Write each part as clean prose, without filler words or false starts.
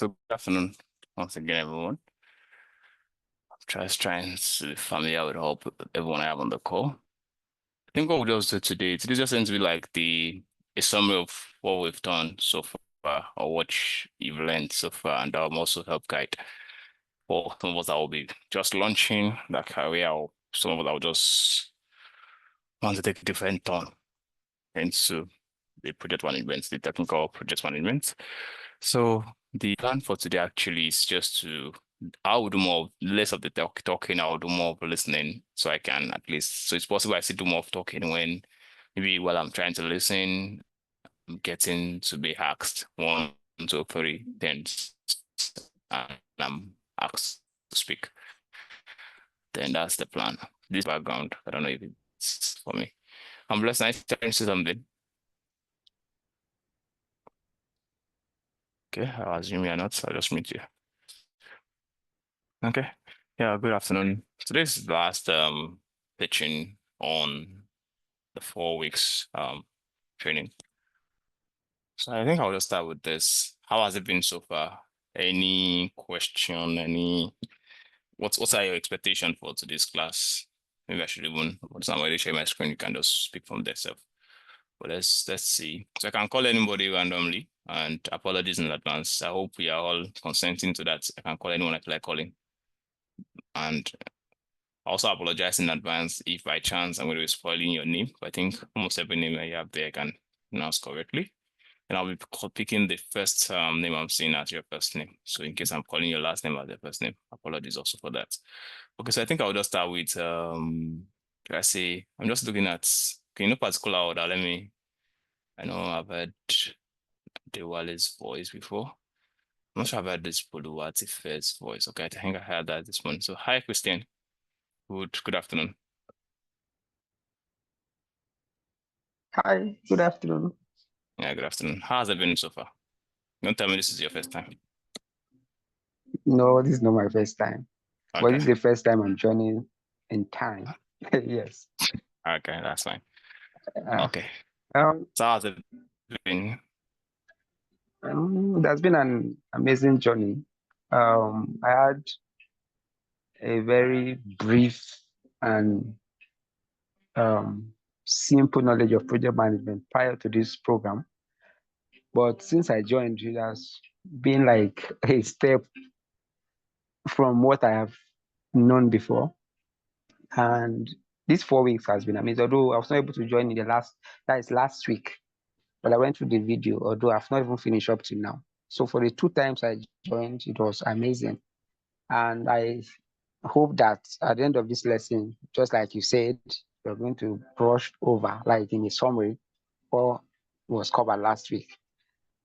So good afternoon once again, everyone. Just trying to be familiar with all everyone I have on the call. I think what we'll just do today just going to be like a summary of what we've done so far or what you've learned so far, and that will also help guide for some of us that will be just launching that career, or some of us that will just want to take a different turn into the project management, the technical project management. So the plan for today actually is just I will do less of the talking, I'll do more of listening, so I can at least, so it's possible I still do more of talking when maybe while I'm trying to listen, I'm getting to be asked 1, 2, 3, then and I'm asked to speak. Then that's the plan. This background, I don't know if it's for me. I'm blessed. Nice to say something. Okay, I'll assume you're not, so I'll just meet you. Okay. Yeah, good afternoon. Today's the last pitching on the 4 weeks training. So I think I'll just start with this. How has it been so far? Any question, what are your expectations for today's class? Maybe I should even, once I'm ready to share my screen, you can just speak from there self. But let's see. So I can call anybody randomly, and apologies in advance. I hope we are all consenting to that. I can call anyone I feel like calling. And also apologize in advance if by chance I'm going to be spoiling your name. But I think almost every name I have there I can pronounce correctly. And I'll be picking the first name I'm seeing as your first name. So in case I'm calling your last name as your first name, apologies also for that. Okay, so I think I'll just start with, can I say, I'm just looking at, okay, no particular order. I know I've heard Dewale's voice before. I'm not sure I've heard this Boluwati first voice. Okay, I think I heard that this one. So hi, Christian. Good afternoon. Hi, good afternoon. Yeah, good afternoon. How has it been so far? Don't tell me this is your first time. No, this is not my first time. Okay. But this is the first time I'm joining in time. Yes. Okay, that's fine. Okay. Um, So how's it been? that's been an amazing journey. I had a very brief and simple knowledge of project management prior to this program. But since I joined, it has been like a step from what I have known before. And these 4 weeks has been amazing. Although I was not able to join in that is last week, but I went through the video, although I've not even finished up till now. So for the 2 times I joined, it was amazing. And I hope that at the end of this lesson, just like you said, you're going to brush over, like in a summary, what was covered last week.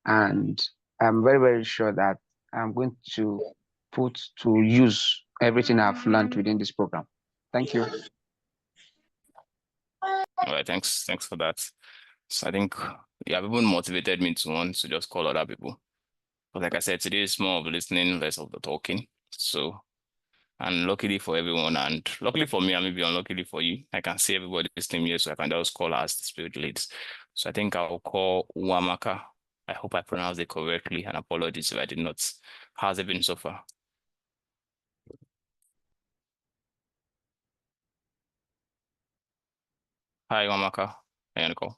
And I'm very, very sure that I'm going to put to use everything I've learned within this program. Thank you. All right, thanks for that. So I think you have even motivated me to want to just call other people. But like I said, today is more of listening, less of the talking. So, and luckily for everyone, and luckily for me, and maybe unluckily for you, I can see everybody's name here, so I can just call as the spirit leads. So I think I'll call Uamaka. I hope I pronounced it correctly, and apologies if I did not. How's it been so far? Hi, Uamaka. Hey, Nicole.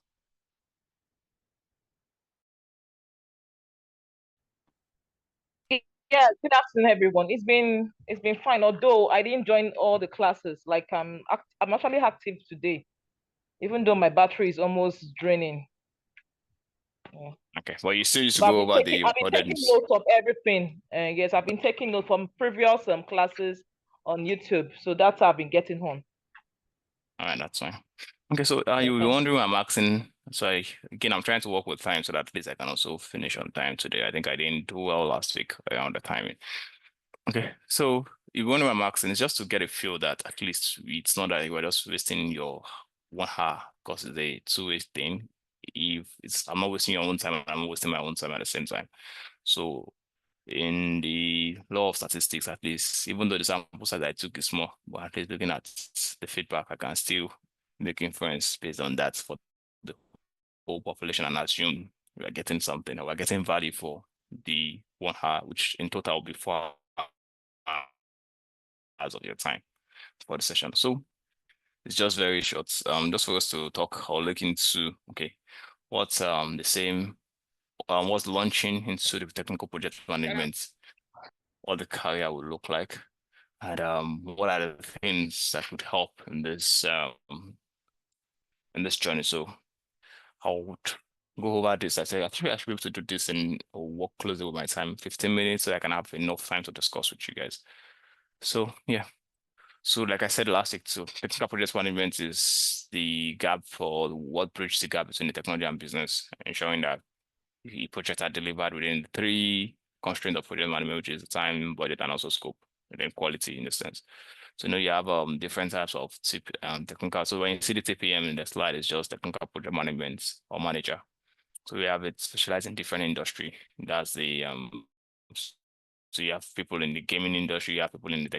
Yeah, good afternoon, everyone. It's been fine. Although I didn't join all the classes, like I'm actually active today, even though my battery is almost draining. Yeah. Okay, well, you still used to go over the I've been taking notes of everything. Yes, I've been taking notes from previous classes on YouTube, so that's how I've been getting on. All right, that's fine. Okay, so you were wondering why I'm asking. So again, I'm trying to work with time so that at least I can also finish on time today. I think I didn't do well last week around the timing. Okay, so you wonder why I'm asking, it's just to get a feel that at least it's not that you're just wasting your 1 hour because it's a two-way thing. If it's, I'm not wasting your own time, I'm wasting my own time at the same time. So in the law of statistics, at least, even though the sample size I took is small, but at least looking at the feedback, I can still make inference based on that for the whole population and assume we are getting something or we're getting value for the 1 hour, which in total will be 4 hours of your time for the session. So it's just very short. Just for us to talk or look into what's the same what's launching into the technical project management, what the career would look like, and what are the things that would help in this journey. So I would go over this. I said, I should be able to do this and work closely with my time, 15 minutes, so I can have enough time to discuss with you guys. So yeah. So like I said last week, so technical project management is the gap for what bridges the gap between the technology and business, ensuring that the projects are delivered within the three constraints of project management, which is time, budget, and also scope, and then quality in the sense. So you have different types of technical. So when you see the TPM in the slide, it's just technical project management or manager. So we have it specialized in different industry. That's the so you have people in the gaming industry, you have people in the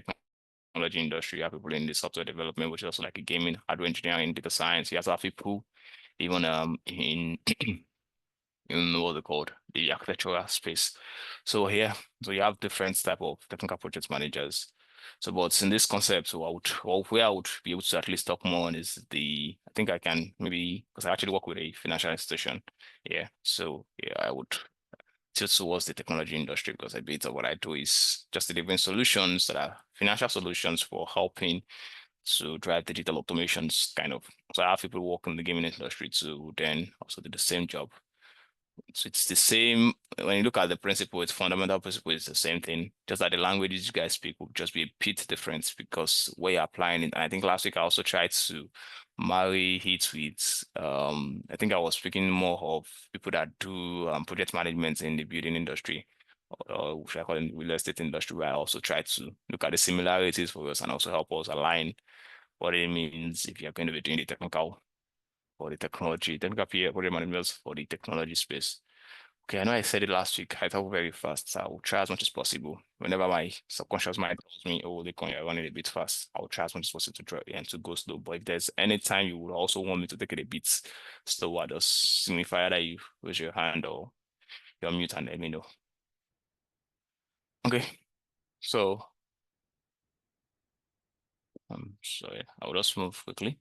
technology industry, you have people in the software development, which is also like a gaming, hardware engineering, data science. You also have people even in what they called the architectural space. So here, so you have different type of technical project managers. So, but in this concept, so where I would be able to at least talk more on is I think I can maybe, because I actually work with a financial institution. Yeah. So yeah, I would tilt towards the technology industry because a bit of what I do is just delivering solutions that are financial solutions for helping to drive digital automations kind of. So I have people work in the gaming industry to then also do the same job. So it's the same when you look at the principle, its fundamental principle is the same thing. Just that the languages you guys speak will just be a bit different because where you're applying it. And I think last week I also tried to marry it with I think I was speaking more of people that do project management in the building industry, or should I call it real estate industry, where I also tried to look at the similarities for us and also help us align what it means if you're going to be doing the technical for the technology, technical PA project management for the technology space. Okay, I know I said it last week. I talk very fast, so I will try as much as possible. Whenever my subconscious mind tells me, oh, you're running a bit fast, I will try as much as possible to try and to go slow. But if there's any time you would also want me to take it a bit slower, just signify that you raise your hand or you're mute and let me know. Okay, so sorry, I will just move quickly.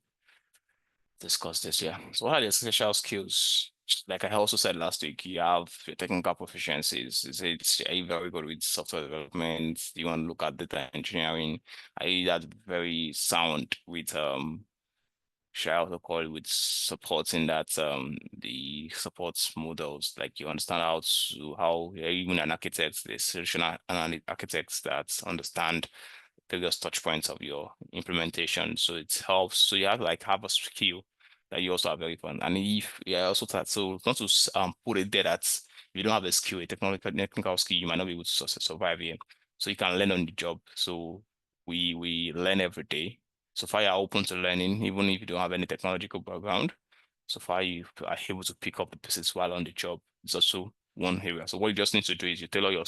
Discuss this, yeah. So what are the essential skills? Like I also said last week, you have your technical proficiencies. Are you very good with software development? Do you want to look at data engineering? Are you that very sound with should I also call it with supporting that the support models? Like you understand how you're even an architect, the solution architects that understand various touch points of your implementation. So it helps. So you have a skill that you also are very fun. And if also that, so not to put it there that if you don't have a skill, a technical skill, you might not be able to survive here. So you can learn on the job. So we learn every day. So far you're open to learning, even if you don't have any technological background. So far you are able to pick up the pieces while on the job. It's also one area. So what you just need to do is you tailor your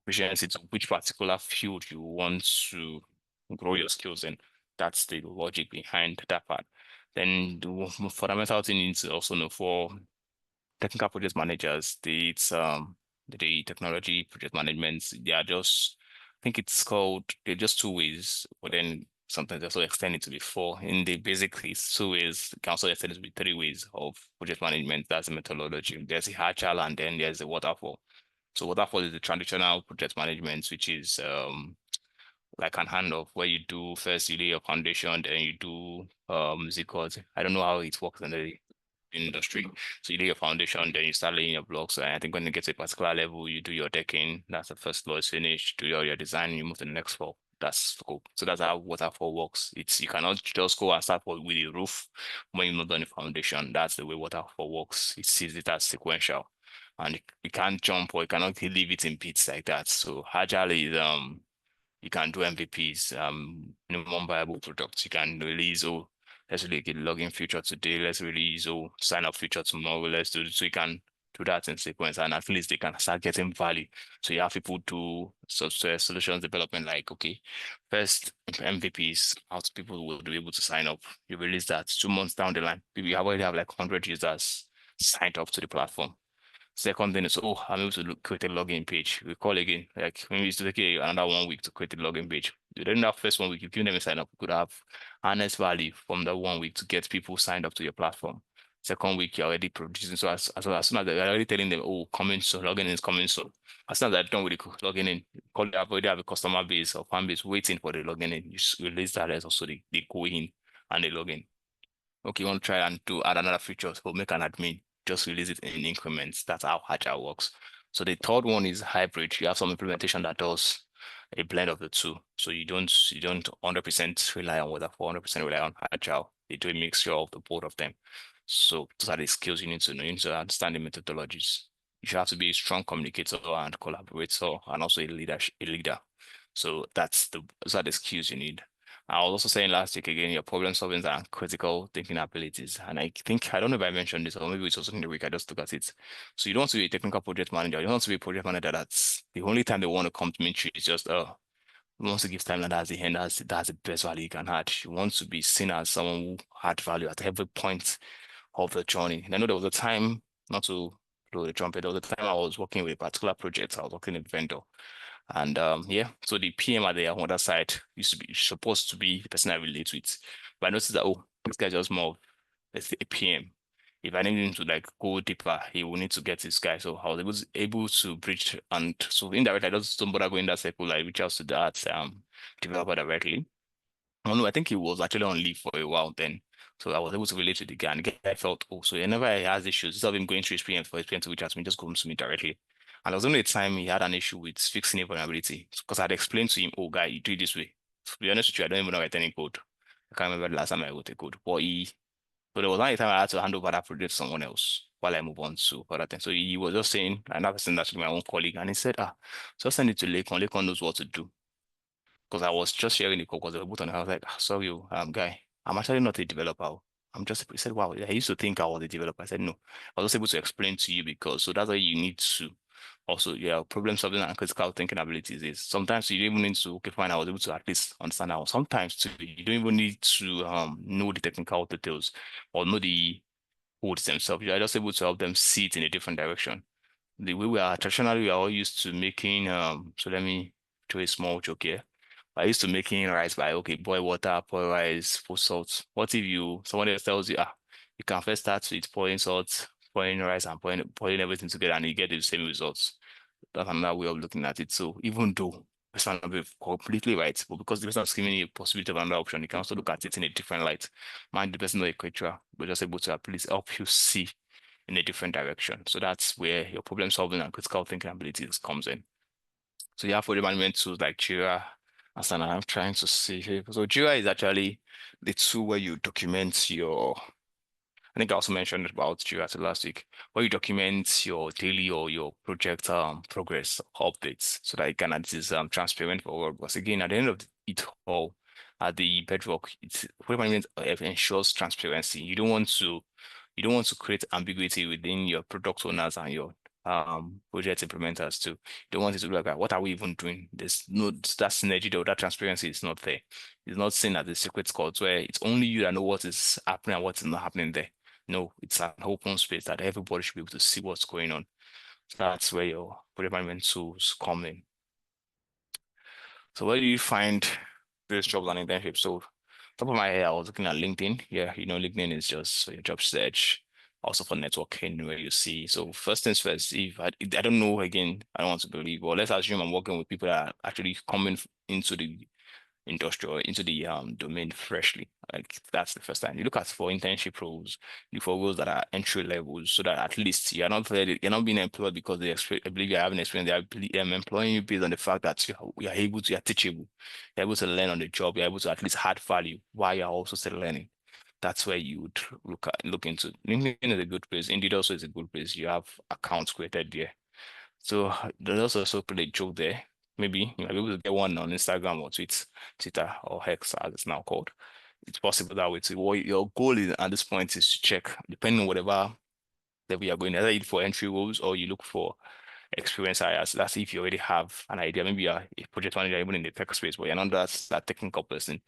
proficiency to which particular field you want to grow your skills in. That's the logic behind that part. Then the fundamental thing you need to also know for technical project managers, the technology project management, they are just, I think it's called, they're just two ways, but then sometimes they also extend it to be four. In the basically 2 ways, you can also extend it to be 3 ways of project management. That's the methodology. There's the Agile and then there's the waterfall. So waterfall is the traditional project management, which is like an handoff where you do first you lay your foundation, then you do Z-code. I don't know how it works in the industry. So you lay your foundation, then you start laying your blocks. And I think when you get to a particular level, you do your decking. That's the first floor is finished. Do your design, you move to the next floor. That's scope. So that's how waterfall works. You cannot just go and start with the roof when you've not done the foundation. That's the way waterfall works. It sees it as sequential. And you can't jump or you cannot leave it in bits like that. So Agile is you can do MVPs, minimum viable products. You can release, oh, let's really get login feature today. Let's release, oh, sign up feature tomorrow. Let's do it. So you can do that in sequence, and at least they can start getting value. So you have people do software solutions development, like, okay, first MVPs, how people will be able to sign up. You release that 2 months down the line. You already have like 100 users signed up to the platform. Second thing is, oh, I'm able to create a login page. We call again, like maybe it's take another 1 week to create a login page. During that first 1 week, if you never sign up, you could have harness value from that 1 week to get people signed up to your platform. Second week, you're already producing. So as soon as they're already telling them, oh, coming soon, login is coming soon. As soon as they're done with the logging in, call they already have a customer base or fan base waiting for the login in. You just release that as also they go in and they log in. Okay, you want to try and to add another feature, so make an admin, just release it in increments. That's how Agile works. So the third one is hybrid. You have some implementation that does a blend of the two. So you don't 100% rely on Waterfall, 100% rely on Agile. They do a mixture of the both of them. So those are the skills you need to know. You need to understand the methodologies. You should have to be a strong communicator and collaborator and also a leader. So those are the skills you need. I was also saying last week again, your problem solving and critical thinking abilities. And I don't know if I mentioned this or maybe it's also in the week, I just look at it. So you don't want to be a technical project manager. You don't want to be a project manager that's the only time they want to come to meet you is just, wants to give time and that's the end, that's the best value you can add. You want to be seen as someone who had value at every point of the journey. And I know there was a time, not to blow the trumpet, there was a time I was working with a particular project. I was working with a vendor. And yeah, so the PM at the other side used to be supposed to be the person I relate with. But I noticed that, oh, this guy just more of, let's say, a PM. If I need him to like go deeper, he will need to get this guy. So I was able to bridge, and so indirectly, I just don't bother going that circle. I reach out to that developer directly. Oh no, I think he was actually on leave for a while then. So I was able to relate to the guy, and the guy felt, oh, so whenever he has issues, instead of him going through his PM for his PM to reach out to me, just comes to me directly. And there was only a time he had an issue with fixing a vulnerability because I'd explained to him, oh, guy, you do it this way. To be honest with you, I don't even know write any code. I can't remember the last time I wrote a code. So there was not a time I had to hand over that project to someone else while I move on to other things. So he was just saying, another person that's my own colleague, and he said, just send it to Lakon. Lakon knows what to do. Because I was just sharing the code because they were both on. I was like, sorry, guy, I'm actually not a developer. I'm just, he said, wow, I used to think I was a developer. I said, no, I was able to explain to you because, so that's why you need to also, yeah, problem solving and critical thinking abilities is sometimes you don't even need to, okay, fine, I was able to at least understand how sometimes too, you don't even need to know the technical details or know the codes themselves. You're just able to help them see it in a different direction. The way we are all used to making, so let me do a small joke here. I used to making rice by, okay, boil water, pour rice, put salt. What if someone else tells you, you can first start with pouring salt, pouring rice, and pouring everything together, and you get the same results. That's another way of looking at it. So even though the person not be completely right, but because the person is giving you a possibility of another option, you can also look at it in a different light. Mind the person not a creature, but just able to at least help you see in a different direction. So that's where your problem solving and critical thinking abilities comes in. So you have project management tools like Jira, Asana. I'm trying to see here. So Jira is actually the tool where you document your, I think I also mentioned about Jira last week, where you document your daily or your project progress updates so that it can it is transparent for all. Because again, at the end of it all, at the bedrock, it's project management ensures transparency. You don't want to create ambiguity within your product owners and your project implementers too. You don't want it to look like, what are we even doing? There's no that synergy or that transparency is not there. It's not seen as a secret code where it's only you that know what is happening and what is not happening there. No, it's an open space that everybody should be able to see what's going on. So that's where your project management tools come in. So where do you find these jobs and internships? So top of my head, I was looking at LinkedIn. Yeah, LinkedIn is just for your job search, also for networking where you see. So first things first, if I don't know again, I don't want to believe, but let's assume I'm working with people that are actually coming into the industrial into the domain freshly. Like that's the first time. You look at for internship roles, look for roles that are entry levels so that at least you're not being employed because I believe you have an experience. They are employing you based on the fact that you're teachable, you're able to learn on the job, you're able to at least add value while you're also still learning. That's where you would look into. LinkedIn is a good place. Indeed also is a good place. You have accounts created there. So there's also put a joke there. Maybe you might be able to get one on Instagram or Twitter or X as it's now called. It's possible that way too. What your goal is at this point is to check, depending on whatever level you're going, either you look for entry roles or you look for experience hires. That's if you already have an idea. Maybe you're a project manager even in the tech space, but you're not that technical person.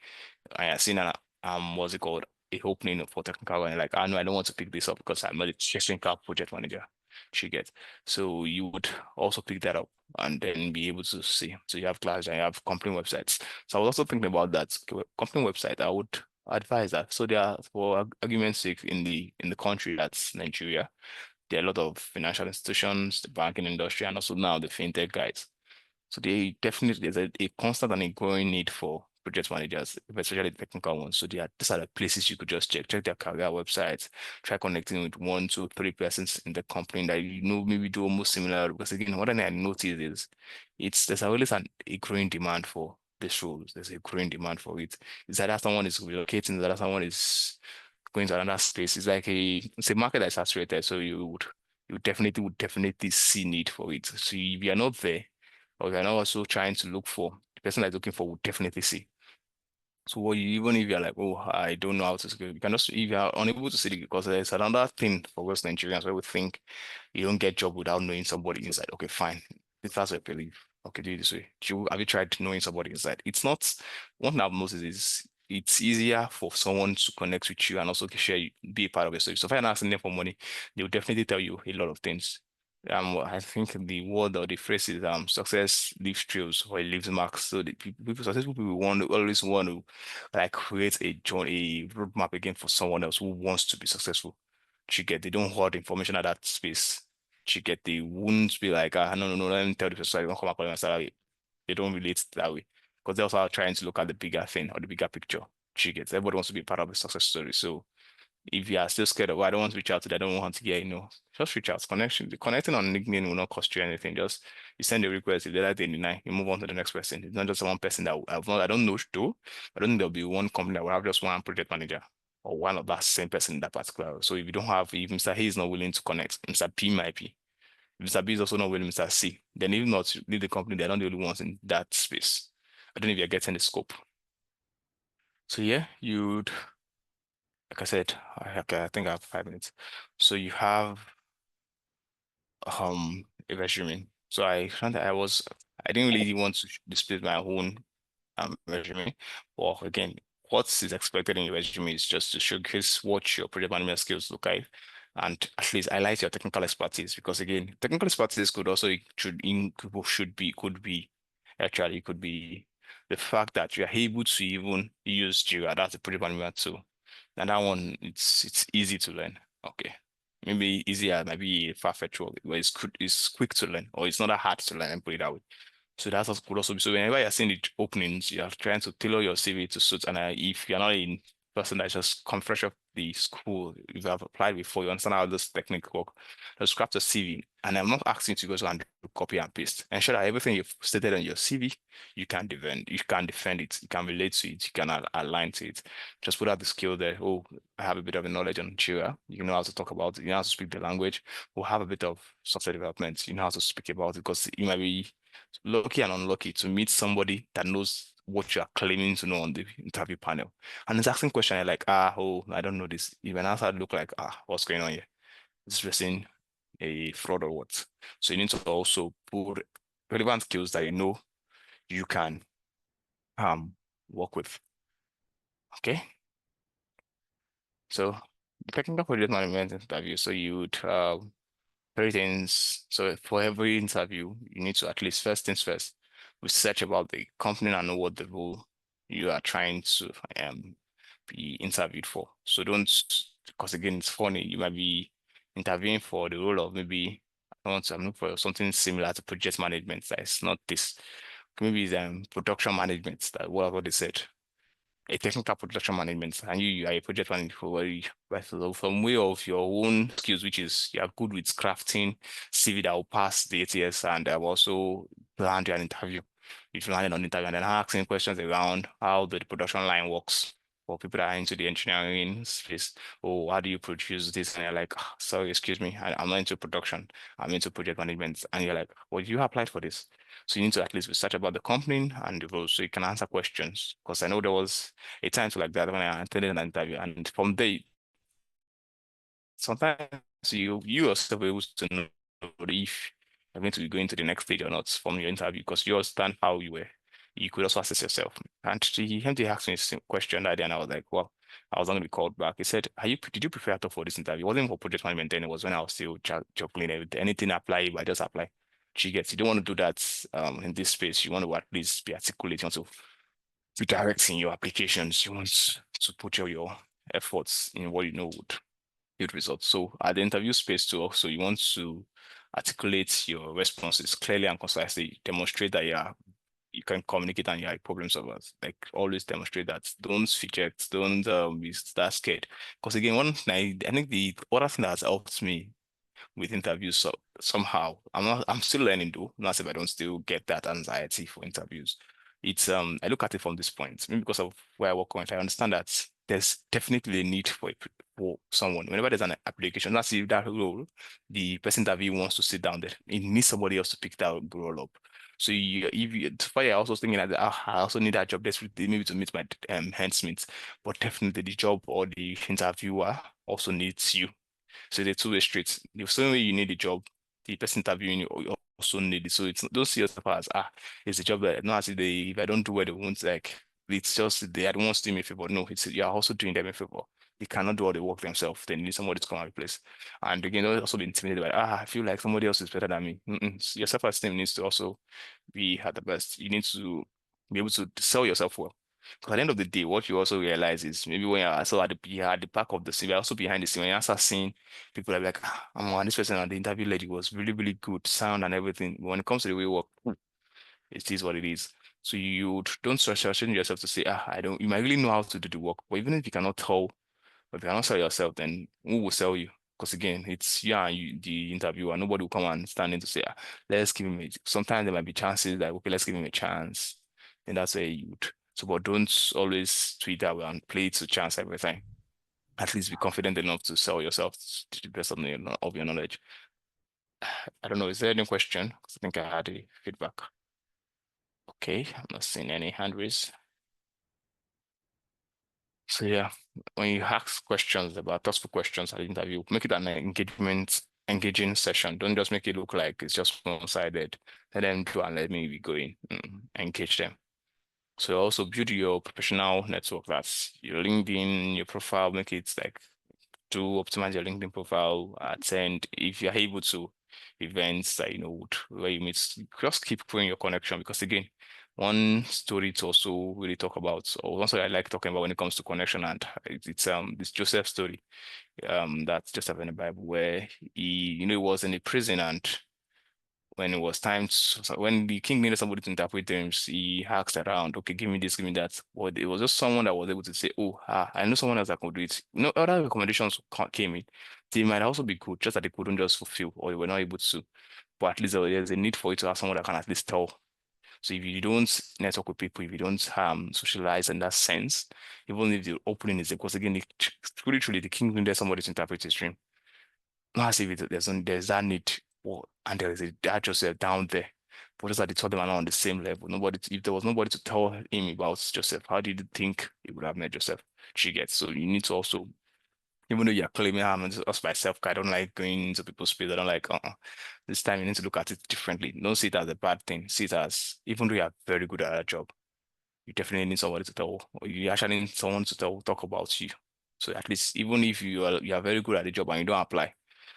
I have seen what's it called? A opening for technical and like, I know I don't want to pick this up because I'm not a technical project manager. you get. So you would also pick that up and then be able to see. So you have class and you have company websites. So I was also thinking about that. Okay, company website, I would advise that. So there are, for argument's sake, in the country that's Nigeria, there are a lot of financial institutions, the banking industry, and also now the fintech guys. So they definitely there's a constant and a growing need for project managers, especially the technical ones. So these are the places you could just check their career websites, try connecting with one, two, three persons in the company that maybe do almost similar. Because again, what I notice is there's always a growing demand for these roles. There's a growing demand for it. Is that someone is relocating, that someone is going to another space. It's a market that's saturated, so would definitely see need for it. So if you're not there, or you're not also trying to look for the person that's looking for, would definitely see. So even if you're like, oh, I don't know how to scale, you can also, if you're unable to see it, because there's another thing for West Nigerians where we think you don't get job without knowing somebody inside. Okay, fine. If that's what you believe, okay, do it this way. Have you tried knowing somebody inside? It's not, one thing I've noticed is it's easier for someone to connect with you and also be a part of it. So if you're not asking them for money, they'll definitely tell you a lot of things. I think the word or the phrase is success leaves trails or it leaves marks. So the successful people always want to like create a journey, a roadmap again for someone else who wants to be successful. They don't hold information at that space. They won't be like, no, let me tell the person I don't come up with my salary. They don't relate that way. Because they also are trying to look at the bigger thing or the bigger picture. Everybody wants to be part of a success story. So if you are still scared of, I don't want to reach out to them, I don't want to get, just reach out. Connecting on LinkedIn will not cost you anything. Just you send a request, if they like, they deny, you move on to the next person. It's not just one person that I don't know though. I don't think there'll be one company that will have just one project manager or one of that same person in that particular. So if you don't have, if Mr. He is not willing to connect, Mr. P might be. If Mr. B is also not willing, Mr. C, then if not leave the company, they're not the only ones in that space. I don't know if you're getting the scope. So yeah, like I said, I think I have 5 minutes. So you have a resume. So I didn't really want to display my own resume. Well, again, what is expected in your resume is just to showcase what your project management skills look like, and at least highlight your technical expertise. Because again, technical expertise could be actually it could be the fact that you are able to even use Jira. That's a project management tool. And that one, it's easy to learn. Okay. Maybe easier, maybe far-fetched word, but it's quick to learn, or it's not that hard to learn and put it that way. So that's also could also be. So whenever you're seeing the openings, you're trying to tailor your CV to suit. And if you're not a person that's just come fresh off the school, if you have applied before, you understand how this technique work, just craft a CV. And I'm not asking you to go and do copy and paste. Ensure that everything you've stated on your CV, you can defend it, you can relate to it, you can align to it. Just put out the skill there. Oh, I have a bit of a knowledge on Jira. You know how to talk about it, you know how to speak the language, or have a bit of software development, you know how to speak about it, because you might be lucky and unlucky to meet somebody that knows what you are claiming to know on the interview panel. And it's asking question like, oh, I don't know this. Even answer look like, what's going on here? Is this person a fraud or what? So you need to also put relevant skills that you know you can work with. Okay. So the technical project management interview. So you would 3 things. So for every interview, you need to at least first things first, research about the company and know what the role you are trying to be interviewed for. So don't, because again, it's funny, you might be interviewing for the role of maybe I'm looking for something similar to project management. That is not this. Maybe it's production management, that what they said, a technical production management, and you are a project manager for from way of your own skills, which is you are good with crafting CV that will pass the ATS, and also plan an interview. If you landed on interview and then asking questions around how the production line works for people that are into the engineering space. Oh, how do you produce this? And you're like, sorry, excuse me, I'm not into production. I'm into project management. And you're like, well, you applied for this. So you need to at least research about the company and the role so you can answer questions. Because I know there was a time to like that when I attended an interview, and from there, sometimes you yourself are able to know if you're going to be going to the next stage or not from your interview because you understand how you were. you could also assess yourself. And he asked me a question that day, and I was like, well, I was not going to be called back. He said, did you prepare at all for this interview? It wasn't for project management then, it was when I was still juggling everything. Anything apply, I just apply. You don't want to do that in this space. You want to at least be articulate. You want to be direct in your applications. You want to put your efforts in what you know would yield results. So at the interview space too, also you want to articulate your responses clearly and concisely, demonstrate that you can communicate and you're a problem solver. Like always demonstrate that. Don't fidget, don't be that scared. Because again, I think the other thing that has helped me with interviews, so somehow I'm still learning though. Not if I don't still get that anxiety for interviews. It's I look at it from this point, maybe because of where I work currently. I understand that there's definitely a need for someone. Whenever there's an application, that's if that role, the person interview wants to sit down there. It needs somebody else to pick that role up. So if you, that's why I also thinking that I also need that job desperately, maybe to meet my handsmates, but definitely the job or the interviewer also needs you. So the two-way street. The same way you need a job, the person interviewing you also need it. So it's don't see yourself as it's a job that not as if if I don't do what they want, like it's just they don't want to do me a favor. No, it's you're also doing them a favor. They cannot do all the work themselves. They need somebody to come and replace. And again, don't also be intimidated by I feel like somebody else is better than me. Your self-esteem needs to also be at the best. You need to be able to sell yourself well. Because at the end of the day, what you also realize is maybe when you're also at the back of the scene, you're also behind the scene, when you start seeing people are like, this person on the interview lady was really, really good, sound and everything. But when it comes to the way you work, it is what it is. So you don't strategize yourself to say, I don't, you might really know how to do the work, but even if you cannot tell, or if you cannot sell yourself, then who will sell you? Because again, it's the interviewer. Nobody will come and stand in to say, let's give him a. Sometimes there might be chances that okay, let's give him a chance, and that's where you would. So, but don't always tweet that way and play it to chance every time. At least be confident enough to sell yourself to the best of your knowledge. I don't know. Is there any question? Because I think I had a feedback. Okay, I'm not seeing any hand raise. So yeah, when you ask questions about thoughtful questions at the interview, make it an engaging session. Don't just make it look like it's just one-sided. Let them do and let me be going. Engage them. So also build your professional network. That's your LinkedIn, your profile, make it like to optimize your LinkedIn profile, attend if you're able to events that where you meet, just keep growing your connection because again, one story to also really talk about, or one story I like talking about when it comes to connection, and it's this Joseph story, that's Joseph in the Bible where he was in a prison and when it was time when the king needed somebody to interpret dreams, he asked around, okay, give me this, give me that. But it was just someone that was able to say, oh, I know someone else that could do it. Other recommendations came in. They might also be good, just that they couldn't just fulfill or they were not able to. But at least there's a need for you to have someone that can at least tell. So if you don't network with people, if you don't socialize in that sense, even if the opening is because again, truly, the king needed somebody to interpret his dream. Not as if there's that need and there is a dad Joseph down there. But just that the two of them are not on the same level. If there was nobody to tell him about Joseph, how did you think he would have met Joseph? She gets so you need to also, even though you're claiming I'm just myself, I don't like going into people's space. I don't like this time you need to look at it differently. Don't see it as a bad thing. See it as even though you're very good at a job, you definitely need somebody to tell, or you actually need someone to talk about you. So at least even if you are very good at the job and you don't apply,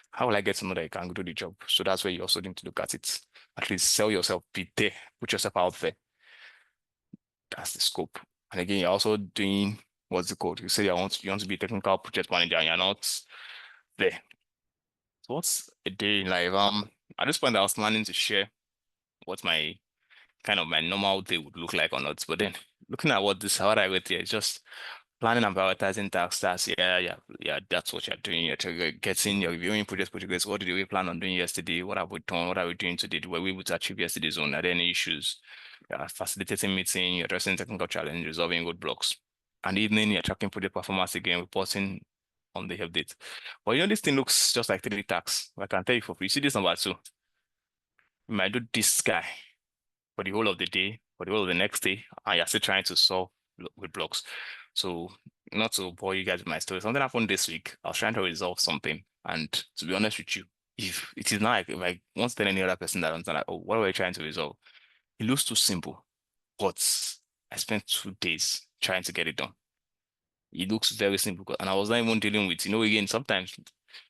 how will I get to know that you can do the job? So that's where you also need to look at it. At least sell yourself, be there, put yourself out there. That's the scope. And again, you're also doing what's it called? You say you want to be a technical project manager and you're not there. So what's a day in life? At this point I was planning to share what my kind of my normal day would look like or not. But then looking at what I went here, it's just planning and prioritizing tasks. Yeah. That's what you're doing. You're reviewing project goals. What did we plan on doing yesterday? What have we done? What are we doing today? Were we able to achieve yesterday's own? Are there any issues? Facilitating meeting, you're addressing technical challenges, resolving roadblocks. And evening, you're tracking project performance again, reporting on the update. But this thing looks just like 3 tasks. I can tell you for free. You see this number 2. You might do this guy for the whole of the day, for the whole of the next day, and you're still trying to solve with blocks. So not to bore you guys with my story, something happened this week. I was trying to resolve something, and to be honest with you, if it is not like if I want to tell any other person that I'm like, oh, what are we trying to resolve? It looks too simple. but I spent 2 days trying to get it done. It looks very simple, and I was not even dealing with, again, sometimes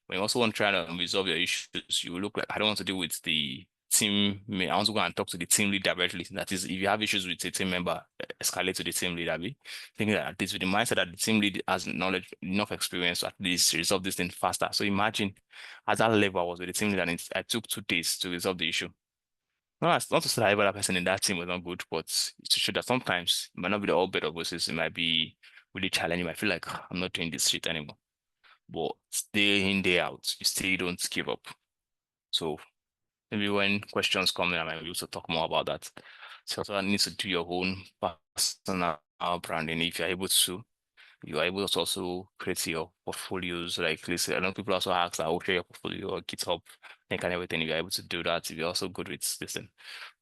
when you also want to try to resolve your issues, you will look like, I don't want to deal with the team. I want to go and talk to the team lead directly. That is, if you have issues with a team member, escalate to the team lead. Abi, thinking that at least with the mindset that the team lead has knowledge, enough experience to at least resolve this thing faster. So imagine at that level, I was with the team lead, and I took 2 days to resolve the issue. No, it's not to say that every other person in that team was not good, but it's to show that sometimes it might not be the all bed of roses. It might be really challenging. You might feel like, "Ah, I'm not doing this shit anymore." But day in, day out, you still don't give up. So maybe when questions come in, I might be able to talk more about that. So also need to do your own personal branding. If you're able to, you are able to also create your portfolios. Like, listen, I know people also ask, I will share your portfolio or GitHub link and everything. If you're able to do that, if you're also good with this thing.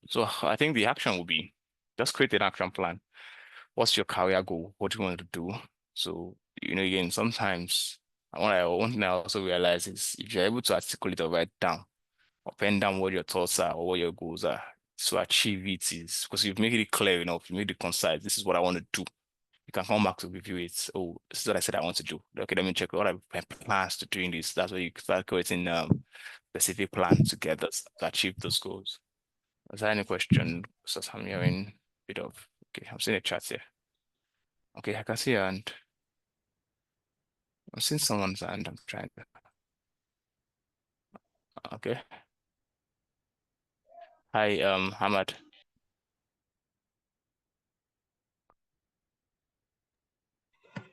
So I think the action will be just create an action plan. What's your career goal? What do you want to do? So, again, sometimes one thing I also realize is if you're able to articulate or write down or pen down what your thoughts are or what your goals are to achieve it is because you've made it clear enough, you made it concise. This is what I want to do. You can come back to review it. Oh, this is what I said I want to do. Okay, let me check what I have plans to doing this. That's where you start creating specific plan together to achieve those goals. Is there any question? So I'm hearing a bit of okay, I'm seeing a chat here. Okay, I can see your hand. I'm seeing someone's hand. I'm trying to. Okay. Hi, Hamad.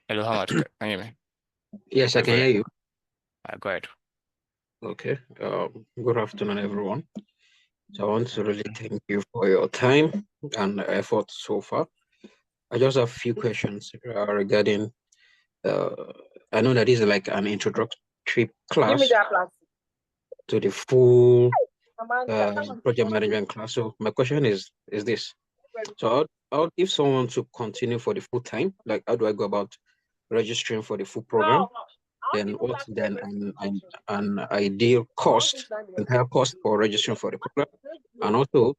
Hello, Hamad. Can you hear me? Yes, I Okay, can hear great. you. Go ahead. Okay. Good afternoon, everyone. So I want to really thank you for your time and effort so far. I just have a few questions regarding. Uh, I know that this is like an introductory class to the full project management class. So my question is this: so if someone to continue for the full time, like how do I go about registering for the full program? Then what's then an ideal cost, entire cost for registering for the program? And also,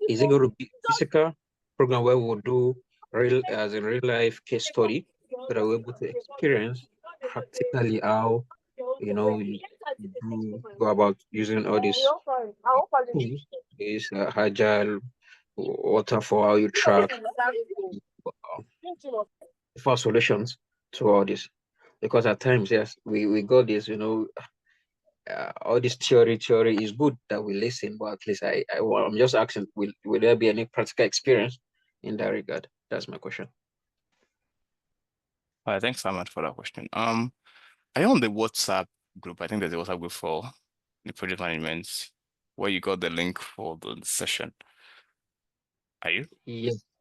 is it going to be physical program where we'll do real as a real life case study so that we're able to experience practically how you do go about using all these tools, this agile waterfall, how you track for solutions to all this. Because at times, yes, we got this, all this theory is good that we listen, but at least I'm just asking, will there be any practical experience in that regard? That's my question. All right, thanks so much for that question. Are you on the WhatsApp group? I think there's a WhatsApp group for the project management where you got the link for the session. Are you?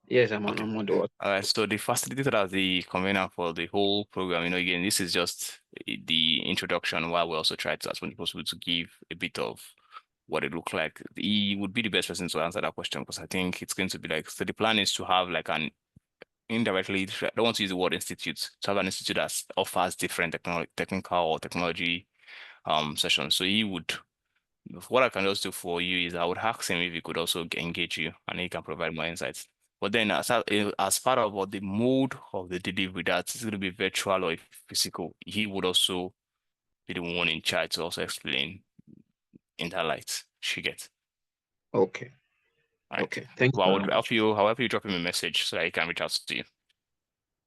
Yes, I'm Okay. on the what. All right, so the facilitator as the convener for the whole program, again, this is just the introduction while we also try to, as much as possible, to give a bit of what it looked like. He would be the best person to answer that question because I think it's going to be like, so the plan is to have like an indirectly, I don't want to use the word institute, to have an institute that offers different technical or technology sessions. So he would, what I can just do for you is I would ask him if he could also engage you and he can provide more insights. But then as part of what the mode of the delivery, that is going to be virtual or physical, he would also be the one in charge to also explain in that light. She gets. Okay. All right. Okay. Thanks Well, I very would help much. you, however you drop him a message so that he can reach out to you.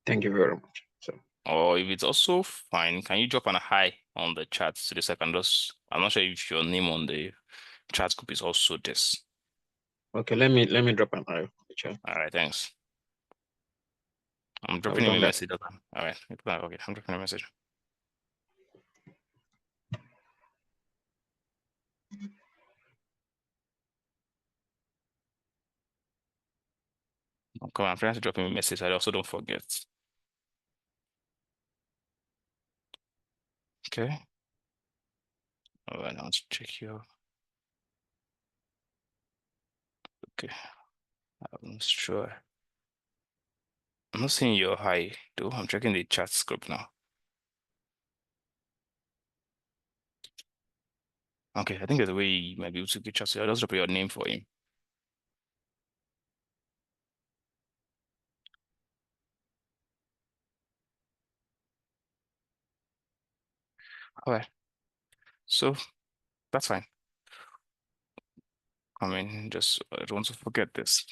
Thank you very much. So Or if it's also fine, can you drop an hi on the chat so the second just I'm not sure if your name on the chat group is also this. okay, let me drop an eye on the chat. All right, thanks. I'm I've dropping him a done that. message. Okay. All right. Okay, I'm dropping a message. Okay, I'm trying to drop him a message. I also don't forget. Okay. All right, let's check your. Okay, I'm not sure. I'm not seeing your hi, though. I'm checking the chat script now. Okay, I think there's a way you might be able to get chat. So I'll just drop your name for him. All right. So that's fine. I mean, just I don't want to forget this.